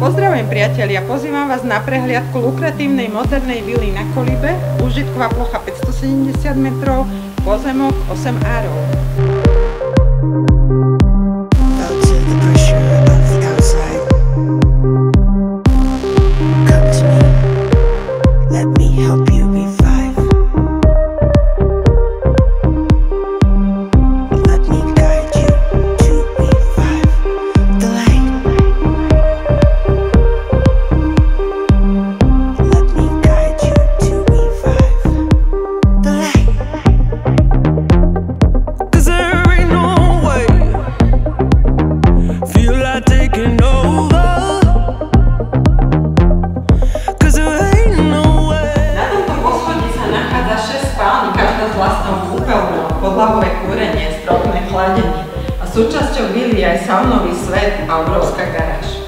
Pozdravujem priatelia, pozývam vás na prehliadku lukratívnej modernej vily na Kolibe, užitková plocha 570 metrov, pozemok 8 árov. Podlahové kúrenie, stropné chladenie a súčasťou vily aj saunový svet a obrovská garáž.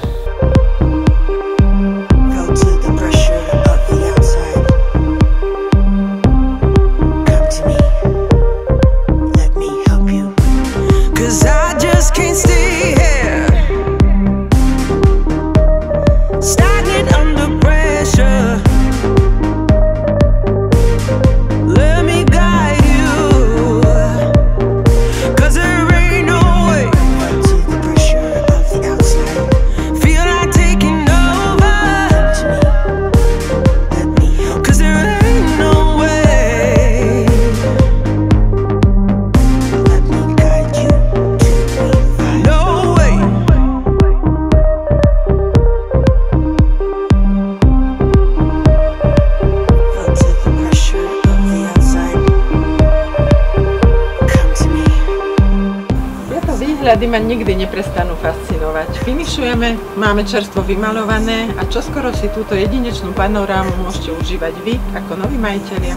Výhľady ma nikdy neprestanú fascinovať. Finišujeme, máme čerstvo vymalované a čoskoro si túto jedinečnú panorámu môžete užívať vy ako noví majitelia.